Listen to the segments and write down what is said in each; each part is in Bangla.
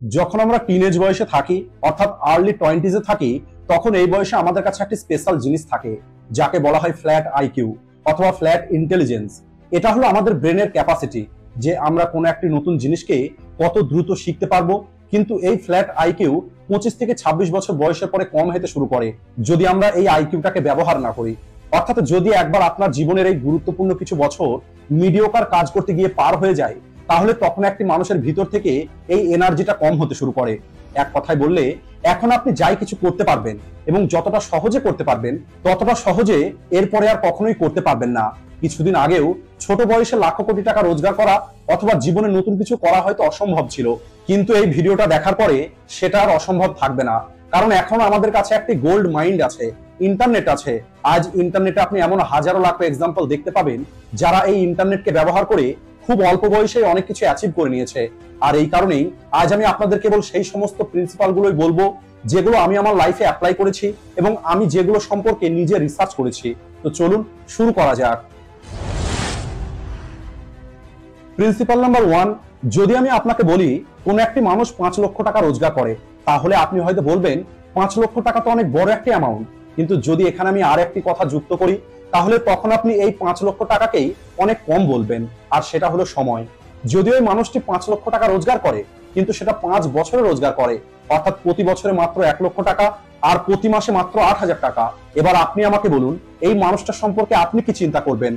যখন আমরা টিনেজ বয়সে থাকি অর্থাৎ আর্লি 20s থাকি, তখন এই বয়সে আমাদের কাছে একটি স্পেশাল জিনিস থাকে যাকে বলা হয় ফ্ল্যাট আইকিউ অথবা ফ্ল্যাট ইন্টেলিজেন্স। এটা হলো আমাদের ব্রেনের ক্যাপাসিটি যে আমরা কোনো একটি নতুন জিনিসকে কত দ্রুত শিখতে পারবো। কিন্তু এই ফ্ল্যাট আইকিউ 25 থেকে 26 বছর বয়সের পরে কম হতে শুরু করে যদি আমরা এই আইকিউটাকে ব্যবহার না করি। অর্থাৎ যদি একবার আপনার জীবনের এই গুরুত্বপূর্ণ কিছু বছর মিডিওকার কাজ করতে গিয়ে পার হয়ে যায়, তাহলে তখন একটি মানুষের ভিতর থেকে এই এনার্জিটা কম হতে শুরু করে। এক কথায় বললে, এখন আপনি যাই কিছু করতে পারবেন এবং যতটা সহজে করতে পারবেন ততটা সহজে এরপরে আর কখনোই করতে পারবেন না। কিছুদিন আগেও ছোট বয়সে লাখ কোটি টাকা রোজগার করা অথবা জীবনে নতুন কিছু করা হয়তো অসম্ভব ছিল, কিন্তু এই ভিডিওটা দেখার পরে সেটা আর অসম্ভব থাকবে না। কারণ এখন আমাদের কাছে একটি গোল্ড মাইন্ড আছে, ইন্টারনেট আছে। আজ ইন্টারনেটে আপনি এমন হাজারো লাখ এক্সাম্পল দেখতে পাবেন যারা এই ইন্টারনেটকে ব্যবহার করে খুব অল্প বয়সে অনেক কিছু অ্যাচিভ করে নিয়েছে। আর এই কারণেই আজ আমি আপনাদের কেবল সেই সমস্ত প্রিন্সিপাল গুলোই বলবো যেগুলো আমি আমার লাইফে অ্যাপ্লাই করেছি এবং আমি যেগুলো সম্পর্কে নিজে রিসার্চ করেছি। তো চলুন শুরু করা যাক। প্রিন্সিপাল নাম্বার 1, যদি আমি আপনাকে বলি কোন একটি মানুষ 5 লক্ষ টাকা রোজগার করে, তাহলে আপনি হয়তো বলবেন 5 লক্ষ টাকা তো অনেক বড় একটি অ্যামাউন্ট। কিন্তু যদি এখানে আমি আর একটি কথা যুক্ত করি, তাহলে তখন আপনি এই 5 লক্ষ টাকাকেই অনেক কম বলবেন, আর সেটা হলো সময়। যদিও এই মানুষটি 5 লক্ষ টাকা রোজগার করে, কিন্তু সেটা 5 বছরে রোজগার করে, অর্থাৎ প্রতি বছরে মাত্র 1 লক্ষ টাকা আর প্রতি মাসে মাত্র 8,000 টাকা। এবার আপনি আমাকে বলুন, এই মানুষটা সম্পর্কে আপনি কি চিন্তা করবেন?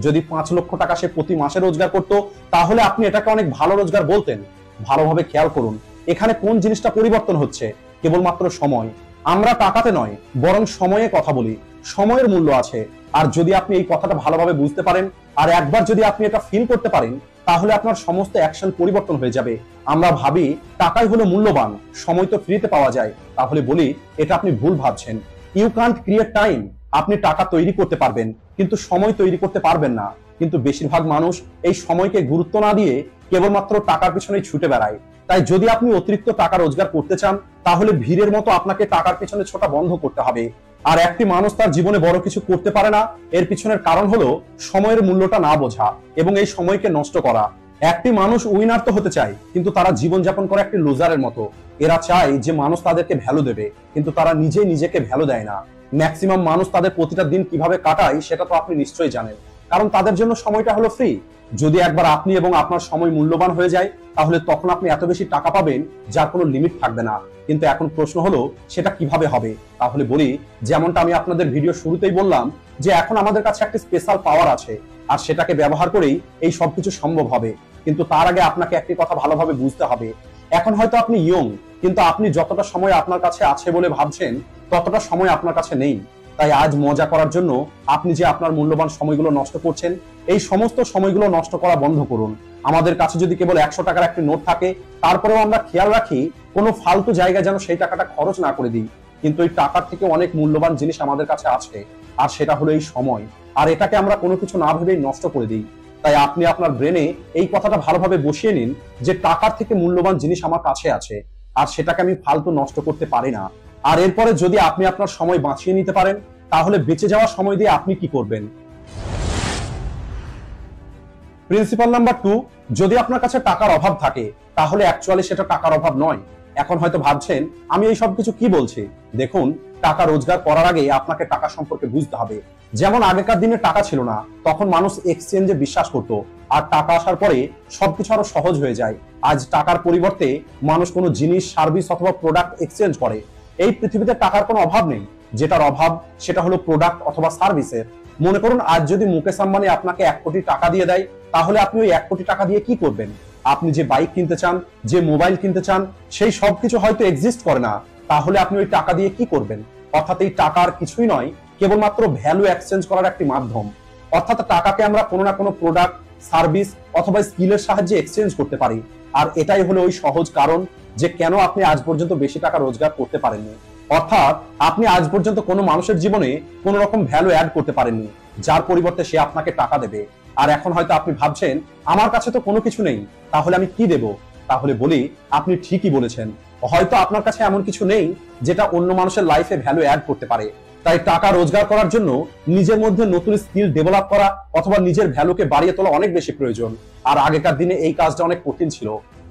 যদি 5 লক্ষ টাকা সে প্রতি মাসে রোজগার করতো, তাহলে আপনি এটাকে অনেক ভালো রোজগার বলতেন। ভালোভাবে খেয়াল করুন এখানে কোন জিনিসটা পরিবর্তন হচ্ছে, কেবলমাত্র সময়। আমরা টাকাতে নয় বরং সময়ে কথা বলি, সময়ের মূল্য আছে। আর যদি আপনি এই কথাটা ভালোভাবে বুঝতে পারেন আর একবার যদি আপনি এটা ফিল করতে পারেন, তাহলে আপনার সমস্ত অ্যাকশন পরিবর্তন হয়ে যাবে। আমরা ভাবি টাকাই হলো মূল্যবান, সময় তো ফ্রিতে পাওয়া যায়। তাহলে বলি, এটা আপনি ভুল ভাবছেন। You can't create time. আপনি টাকা তৈরি করতে পারবেন কিন্তু সময় তৈরি করতে পারবেন না। কিন্তু বেশিরভাগ মানুষ এই সময়কে গুরুত্ব না দিয়ে কেবলমাত্র টাকার পিছনেই ছুটে বেড়ায়। তাই যদি আপনি অতিরিক্ত টাকা রোজগার করতে চান, তাহলে ভিড়ের মতো আপনাকে টাকার পিছনে ছোটা বন্ধ করতে হবে। আর একটি মানুষ তার জীবনে বড় কিছু করতে পারে না, এর পিছনের কারণ হলো সময়ের মূল্যটা না বোঝা এবং এই সময়কে নষ্ট করা। একটি মানুষ উইনার তো হতে চায়, কিন্তু তারা জীবনযাপন করে একটি লুজারের মতো। এরা চায় যে মানুষ তাদেরকে ভ্যালু দেবে, কিন্তু তারা নিজেই নিজেকে ভ্যালু দেয় না। ম্যাক্সিমাম মানুষ তাদের প্রতিটা দিন কিভাবে কাটায় সেটা তো আপনি নিশ্চয়ই জানেন, কারণ তাদের জন্য সময়টা হলো ফ্রি। যদি একবার আপনি এবং আপনার সময় মূল্যবান হয়ে যায়, তাহলে তখন আপনি এত বেশি টাকা পাবেন যার কোনো লিমিট থাকবে না। কিন্তু এখন প্রশ্ন হলো সেটা কিভাবে হবে। তাহলে বলি, যেমনটা আমি আপনাদের ভিডিও শুরুতেই বললাম যে এখন আমাদের কাছে একটা স্পেশাল পাওয়ার আছে, আর সেটাকে ব্যবহার করেই এই সবকিছু সম্ভব হবে। কিন্তু তার আগে আপনাকে একটি কথা ভালোভাবে বুঝতে হবে। এখন হয়তো আপনি ইয়ং, কিন্তু আপনি যতটা সময় আপনার কাছে আছে বলে ভাবছেন ততটা সময় আপনার কাছে নেই। তাই আজ মজা করার জন্য আপনি যে আপনার মূল্যবান সময়গুলো নষ্ট করছেন, এই সমস্ত সময়গুলো নষ্ট করা বন্ধ করুন। আমাদের কাছে যদি কেবল 100 টাকার একটি নোট থাকে, তারপরেও আমরা খেয়াল রাখি কোনো ফালতু জায়গায় যেন সেই টাকাটা খরচ না করে দিই। কিন্তু এই টাকার থেকে অনেক মূল্যবান জিনিস আমাদের কাছে আছে, আর সেটা হলো এই সময়। আর এটাকে আমরা কোনো কিছু না ভেবেই নষ্ট করে দিই। তাই আপনি আপনার ব্রেনে এই কথাটা ভালোভাবে বসিয়ে নিন যে টাকার থেকে মূল্যবান জিনিস আমার কাছে আছে, আর সেটাকে আমি ফালতু নষ্ট করতে পারি না। আর এরপরে যদি আপনি আপনার সময় বাঁচিয়ে নিতে পারেন, তাহলে বেঁচে যাওয়া সময় দিয়ে আপনি কি করবেন? প্রিন্সিপাল নাম্বার 2, যদি আপনার কাছে টাকার অভাব থাকে, তাহলে অ্যাকচুয়ালি সেটা টাকার অভাব নয়। এখন হয়তো ভাবছেন আমি এই সব কিছু কি বলছি। দেখুন, টাকা রোজগার করার আগে আপনাকে টাকা সম্পর্কে বুঝতে হবে। যেমন আগেকার দিনে টাকা ছিল না, তখন মানুষ এক্সচেঞ্জে বিশ্বাস করতো, আর টাকা আসার পরে সবকিছু আরো সহজ হয়ে যায়। আজ টাকার পরিবর্তে মানুষ কোনো জিনিস, সার্ভিস অথবা প্রোডাক্ট এক্সচেঞ্জ করে। এই পৃথিবীতে টাকার কোনো অভাব নেই, যেটার অভাব সেটা হলো প্রোডাক্ট অথবা সার্ভিসের। মনে করুন আজ যদি মুকেশ আম্বানি আপনাকে 1 কোটি টাকা দিয়ে দেয়, তাহলে আপনি ওই 1 কোটি টাকা দিয়ে কি করবেন? আপনি যে বাইক কিনতে চান, যে মোবাইল কিনতে চান, সেই সবকিছু হয়তো এক্সিস্ট করে না। তাহলে আপনি ওই টাকা দিয়ে কি করবেন? অর্থাৎ এই টাকার কিছুই নয়, কেবলমাত্র ভ্যালু এক্সচেঞ্জ করার একটি মাধ্যম। অর্থাৎ টাকাকে আমরা কোনো না কোনো প্রোডাক্ট, সার্ভিস অথবা স্কিলের সাহায্যে এক্সচেঞ্জ করতে পারি। আর এটাই হলো ওই সহজ কারণ যে কেন আপনি আজ পর্যন্ত বেশি টাকা রোজগার করতে পারেননি। অর্থাৎ আপনি আজ পর্যন্ত কোনো মানুষের জীবনে কোনো রকম ভ্যালু অ্যাড করতে পারেননি, যার পরিবর্তে সে আপনাকে টাকা দেবে। আর এখন হয়তো আপনি ভাবছেন আমার কাছে তো কোনো কিছু নেই, তাহলে আমি কি দেব? তাহলে বলি, আপনি ঠিকই বলেছেন। হয়তো আপনার কাছে এমন কিছু নেই যেটা অন্য মানুষের লাইফে ভ্যালু অ্যাড করতে পারে। তাই টাকা রোজগার করার জন্য নিজের মধ্যে নতুন স্কিল ডেভেলপ করা অথবা নিজের ভ্যালুকে বাড়িয়ে তোলা অনেক বেশি প্রয়োজন। আর আগেকার দিনে এই কাজটা অনেক কঠিন ছিল।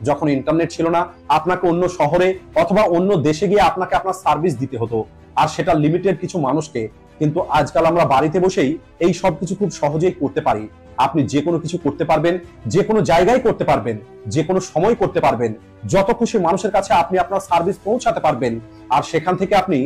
যখন ইন্টারনেট ছিল না, আপনাকে অন্য শহরে অথবা অন্য দেশে গিয়ে আপনাকে আপনার সার্ভিস দিতে হতো, আর সেটা লিমিটেড কিছু মানুষকে। কিন্তু আজকাল আমরা বাড়িতে বসেই এই সব কিছু খুব সহজেই করতে পারি। আপনি যে কোনো কিছু করতে পারবেন, যে কোনো জায়গায় করতে পারবেন, যে কোনো সময় করতে পারবেন, যত খুশি মানুষের কাছে আপনি আপনার সার্ভিস পৌঁছাতে পারবেন, আর সেখান থেকে আপনি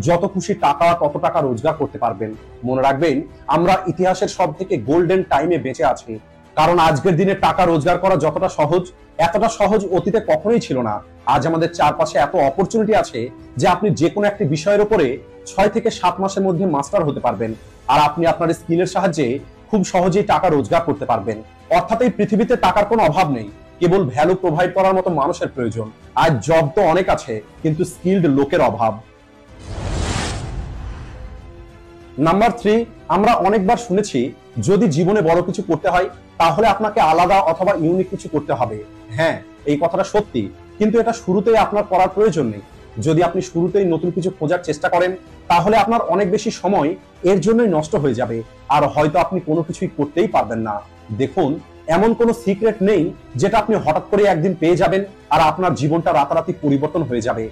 যত খুশি টাকা তত টাকা রোজগার করতে পারবেন। মনে রাখবেন, আমরা ইতিহাসের সব থেকে গোল্ডেন টাইমে বেঁচে আছি, কারণ আজকের দিনে টাকা রোজগার করা যতটা সহজ, এতটা সহজ অতীতে কখনোই ছিল না। আজ আমাদের চারপাশে এত অপরচুনিটি আছে যে আপনি যে কোনো একটি বিষয়ের উপরে 6 থেকে 7 মাসের মধ্যে মাস্টার হতে পারবেন, আর আপনি আপনার স্কিলের সাহায্যে খুব সহজেই টাকা রোজগার করতে পারবেন। অর্থাৎ এই পৃথিবীতে টাকার কোনো অভাব নেই, কেবল ভ্যালু প্রোভাইড করার মতো মানুষের প্রয়োজন। আজ জব তো অনেক আছে, কিন্তু স্কিলড লোকের অভাব। নাম্বার 3, আমরা অনেকবার শুনেছি যদি জীবনে বড় কিছু করতে হয় তাহলে আপনাকে আলাদা অথবা ইউনিক কিছু করতে হবে। হ্যাঁ, এই কথাটা সত্যি, কিন্তু এটা শুরুতেই আপনার করার প্রয়োজন নেই। যদি আপনি শুরুতেই নতুন কিছু খোঁজার চেষ্টা করেন তাহলে আপনার অনেক বেশি সময় এর জন্যই নষ্ট হয়ে যাবে, আর হয়তো আপনি কোনো কিছুই করতেই পারবেন না। দেখুন, এমন কোনো সিক্রেট নেই যেটা আপনি হঠাৎ করে একদিন পেয়ে যাবেন আর আপনার জীবনটা রাতারাতি পরিবর্তন হয়ে যাবে।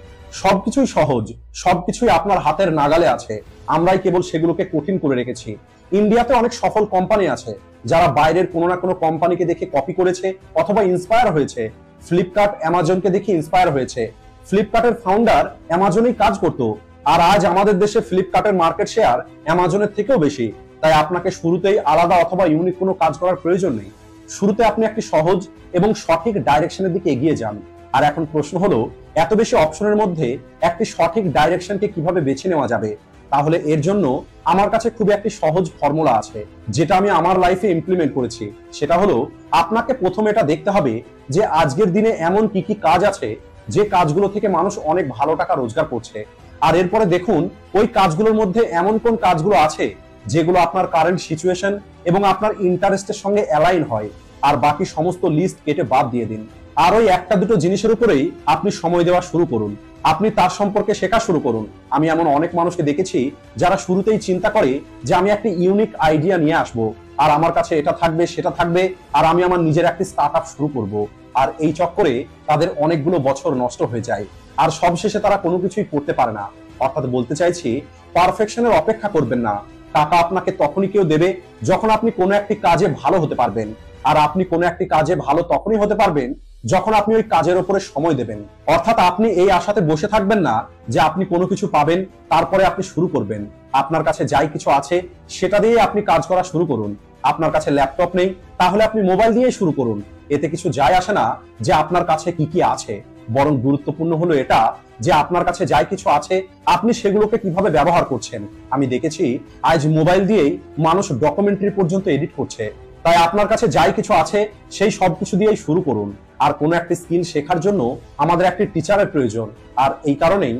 সবকিছুই সহজ, সবকিছুই আপনার হাতের নাগালে আছে, আমরাই কেবল সেগুলোকে কঠিন করে রেখেছি। ইন্ডিয়াতে অনেক সফল কোম্পানি আছে যারা বাইরের কোনো না কোনো কোম্পানিকে দেখে কপি করেছে অথবা ইন্সপায়ার হয়েছে। ফ্লিপকার্ট অ্যামাজনকে দেখে ইন্সপায়ার হয়েছে। ফ্লিপকার্টের ফাউন্ডার অ্যামাজনেই কাজ করতো, আর আজ আমাদের দেশে ফ্লিপকার্টের মার্কেট শেয়ার অ্যামাজনের থেকেও বেশি। তাই আপনাকে শুরুতেই আলাদা অথবা ইউনিক কোনো কাজ করার প্রয়োজন নেই। শুরুতে আপনি একটি সহজ এবং সঠিক ডাইরেকশনের দিকে এগিয়ে যান। আর এখন প্রশ্ন হলো, এত বেশি অপশনের মধ্যে একটি সঠিক ডাইরেকশনকে কিভাবে বেছে নেওয়া যাবে? তাহলে এর জন্য আমার কাছে খুব একটি সহজ ফর্মুলা আছে, যেটা আমি আমার লাইফে ইমপ্লিমেন্ট করেছি। সেটা হলো, আপনাকে প্রথমে এটা দেখতে হবে যে আজকের দিনে এমন কি কি কাজ আছে যে কাজগুলো থেকে মানুষ অনেক ভালো টাকা রোজগার করছে, আর এরপরে দেখুন ওই কাজগুলোর মধ্যে এমন কোন কাজগুলো আছে যেগুলো আপনার কারেন্ট সিচুয়েশন এবং আপনার ইন্টারেস্টের সঙ্গে অ্যালাইন হয়, আর বাকি সমস্ত লিস্ট কেটে বাদ দিয়ে দিন। আর ওই একটা দুটো জিনিসের উপরেই আপনি সময় দেওয়া শুরু করুন, আপনি তার সম্পর্কে শেখা শুরু করুন। আমি এমন অনেক মানুষকে দেখেছি যারা শুরুতেই চিন্তা করে যে আমি একটা ইউনিক আইডিয়া নিয়ে আসব, আর আমার কাছে এটা থাকবে সেটা থাকবে, আর আমি আমার নিজের একটি স্টার্টআপ শুরু করব। আর এই চক্করে তাদের অনেকগুলো বছর নষ্ট হয়ে যায়, আর সবশেষে তারা কোনো কিছুই করতে পারে না। অর্থাৎ বলতে চাইছি, পারফেকশনের অপেক্ষা করবেন না। টাকা আপনাকে তখনই কেউ দেবে যখন আপনি কোনো একটি কাজে ভালো হতে পারবেন, আর আপনি কোনো একটি কাজে ভালো তখনই হতে পারবেন যখন আপনি ওই কাজের উপরে সময় দেবেন। অর্থাৎ আপনি এই আশাতে বসে থাকবেন না যে আপনি কোনো কিছু পাবেন তারপরে আপনি শুরু করবেন। আপনার কাছে যাই কিছু আছে সেটা দিয়ে আপনি কাজ করা শুরু করুন। আপনার কাছে ল্যাপটপ নেই, তাহলে আপনি মোবাইল দিয়ে শুরু করুন। এতে কিছু যায় আসে না যে আপনার কাছে কি কি আছে, বরং গুরুত্বপূর্ণ হলো এটা যে আপনার কাছে যাই কিছু আছে আপনি সেগুলোকে কিভাবে ব্যবহার করছেন। আমি দেখেছি আজ মোবাইল দিয়েই মানুষ ডকুমেন্টারি পর্যন্ত এডিট করছে। তাই আপনার কাছে যাই কিছু আছে সেই সব কিছু দিয়েই শুরু করুন। আর কোনো একটি স্কিল শেখার জন্য আমাদের একটি টিচারের প্রয়োজন, আর এই কারণেই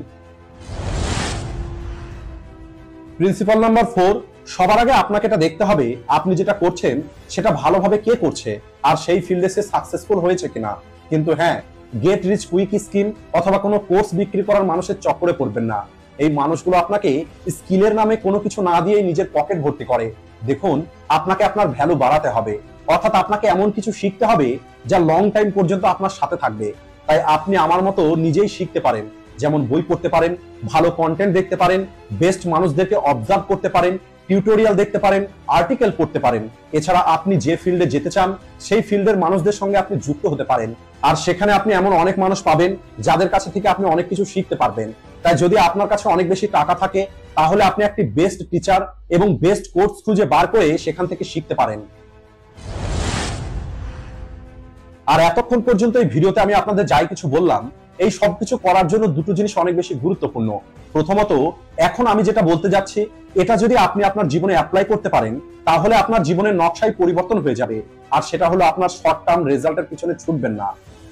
প্রিন্সিপাল নাম্বার 4, সবার আগে আপনাকে এটা দেখতে হবে আপনি যেটা করছেন সেটা ভালোভাবে কে করছে, আর সেই ফিল্ডে সে সাকসেসফুল হয়েছে কিনা। কিন্তু হ্যাঁ, গেট রিচ কুইক স্কিম অথবা কোনো কোর্স বিক্রি করার মানুষের চক্করে পড়বেন না। এই মানুষগুলো আপনাকে স্কিলের নামে কোনো কিছু না দিয়ে নিজের পকেট ভর্তি করে। দেখুন, আপনাকে আপনার ভ্যালু বাড়াতে হবে, অর্থাৎ আপনাকে এমন কিছু শিখতে হবে যা লং টাইম পর্যন্ত আপনার সাথে থাকবে। তাই আপনি আমার মতো নিজেই শিখতে পারেন, যেমন বই পড়তে পারেন, ভালো কন্টেন্ট দেখতে পারেন, বেস্ট মানুষদেরকে অবজার্ভ করতে পারেন, টিউটোরিয়াল দেখতে পারেন, আর্টিকেল পড়তে পারেন। এছাড়া আপনি যে ফিল্ডে যেতে চান সেই ফিল্ডের মানুষদের সঙ্গে আপনি যুক্ত হতে পারেন, আর সেখানে আপনি এমন অনেক মানুষ পাবেন যাদের কাছে থেকে আপনি অনেক কিছু শিখতে পারবেন। তাই যদি আপনার কাছে অনেক বেশি টাকা থাকে তাহলে আপনি একটি বেস্ট টিচার এবং বেস্ট কোর্স খুঁজে বার করে সেখান থেকে শিখতে পারেন। আর এতক্ষণ পর্যন্ত এই ভিডিওতে আমি আপনাদের যাই কিছু বললাম, এই সবকিছু করার জন্য দুটো জিনিস অনেক বেশি গুরুত্বপূর্ণ। প্রথমত, এখন আমি যেটা বলতে যাচ্ছি এটা যদি আপনি আপনার জীবনে অ্যাপ্লাই করতে পারেন তাহলে আপনার জীবনের নকশাই পরিবর্তন হয়ে যাবে। আর সেটা হলো আপনার শর্ট টার্ম রেজাল্টের পিছনে ছুটবেন না।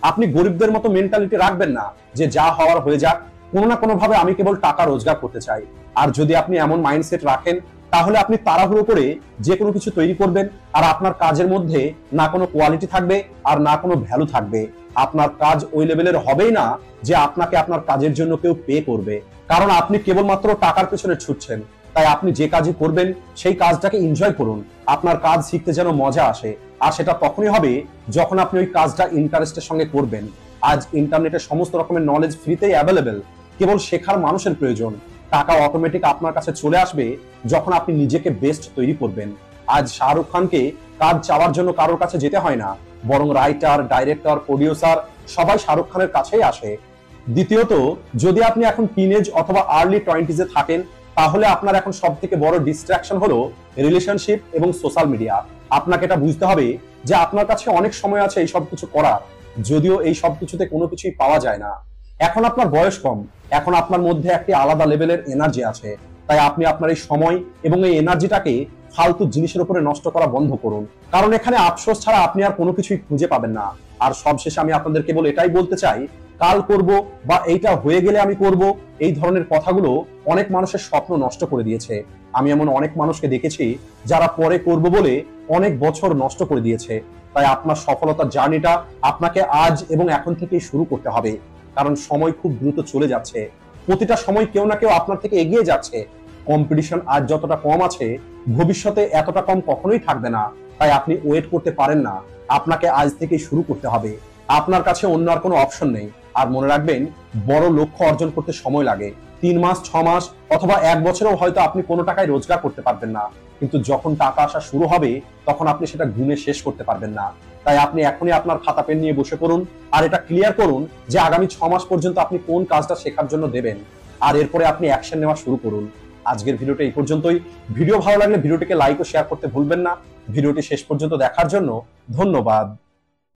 আপনি গরিবদের মতো মেন্টালিটি রাখবেন না যে যা হওয়ার হয়ে যাক, কোনো না কোনো ভাবে আমি কেবল টাকা রোজগার করতে চাই। আর যদি আপনি এমন মাইন্ডসেট রাখেন তাহলে আপনি তাড়াহুড়ো করে যে কোনো কিছু তৈরি করবেন, আর আপনার কাজের মধ্যে না কোনো কোয়ালিটি থাকবে আর না কোনো ভ্যালু থাকবে। আপনার কাজ ওই লেভেলের হবেই না যে আপনাকে আপনার কাজের জন্য কেউ পে করবে, কারণ আপনি কেবলমাত্র টাকার পেছনে ছুটছেন। তাই আপনি যে কাজই করবেন সেই কাজটাকে এনজয় করুন। আপনার কাজ শিখতে যেন মজা আসে, আর সেটা তখনই হবে যখন আপনি ওই কাজটা ইন্টারেস্টের সঙ্গে করবেন। আজ ইন্টারনেটে সমস্ত রকমের নলেজ ফ্রিতেই অ্যাভেলেবেল। কেবল শেখার মানুষের প্রয়োজন। টাকা অটোমেটিক আপনার কাছে চলে আসবে যখন আপনি নিজেকে বেস্ট তৈরি করবেন। আজ শাহরুখ খানকে কাজ চাওয়ার জন্য কারোর কাছে যেতে হয় না, বরং রাইটার, ডাইরেক্টর, প্রডিউসার সবাই শাহরুখ খানের কাছেই আসে। দ্বিতীয়ত, যদি আপনি এখন টিনেজ অথবা আর্লি 20s থাকেন, তাহলে আপনার এখন সব থেকে বড় ডিস্ট্রাকশন হলো রিলেশনশিপ এবং সোশ্যাল মিডিয়া। আপনাকে এটা বুঝতে হবে যে আপনার কাছে অনেক সময় আছে এই সব কিছু করার, যদিও এই সব কিছুতে কোনো কিছুই পাওয়া যায় না। এখন আপনার বয়স কম, এখন আপনার মধ্যে একটি আলাদা লেভেলের এনার্জি আছে। তাই আপনি আপনার এই সময় এবং এই এনার্জিটাকে ফালতু জিনিসের উপরে নষ্ট করা বন্ধ করুন, কারণ এখানে আফসোস ছাড়া আপনি আর কোনো কিছুই খুঁজে পাবেন না। আর সবশেষে আমি আপনাদের কেবল এটাই বলতে চাই, কাল করব বা এইটা হয়ে গেলে আমি করব, এই ধরনের কথাগুলো অনেক মানুষের স্বপ্ন নষ্ট করে দিয়েছে। আমি এমন অনেক মানুষকে দেখেছি যারা পরে করব বলে অনেক বছর নষ্ট করে দিয়েছে। তাই আপনার সফলতার জার্নিটা আপনাকে আজ এবং এখন থেকেই শুরু করতে হবে, কারণ সময় খুব দ্রুত চলে যাচ্ছে। প্রতিটা সময় কেউ না কেউ আপনার থেকে এগিয়ে যাচ্ছে। কম্পিটিশন আজ যতটা কম আছে, ভবিষ্যতে এতটা কম কখনোই থাকবে না। তাই আপনি ওয়েট করতে পারেন না, আপনাকে আজ থেকেই শুরু করতে হবে। আপনার কাছে অন্য আর কোনো অপশন নেই। আর মনে রাখবেন, বড় লক্ষ্য অর্জন করতে সময় লাগে। 3 মাস, 6 মাস অথবা 1 বছরেও হয়তো আপনি কোনো টাকায় রোজগার করতে পারবেন না, কিন্তু যখন টাকা আসা শুরু হবে তখন আপনি সেটা গুণে শেষ করতে পারবেন না। তাই আপনি এখনই আপনার খাতা পেন নিয়ে বসে পড়ুন আর এটা ক্লিয়ার করুন যে আগামী 6 মাস পর্যন্ত আপনি কোন কাজটা শেখার জন্য দেবেন, আর এরপরে আপনি অ্যাকশন নেওয়া শুরু করুন। আজকের ভিডিওটা এই পর্যন্তই। ভিডিও ভালো লাগলে ভিডিওটিকে লাইক ও শেয়ার করতে ভুলবেন না। ভিডিওটি শেষ পর্যন্ত দেখার জন্য ধন্যবাদ।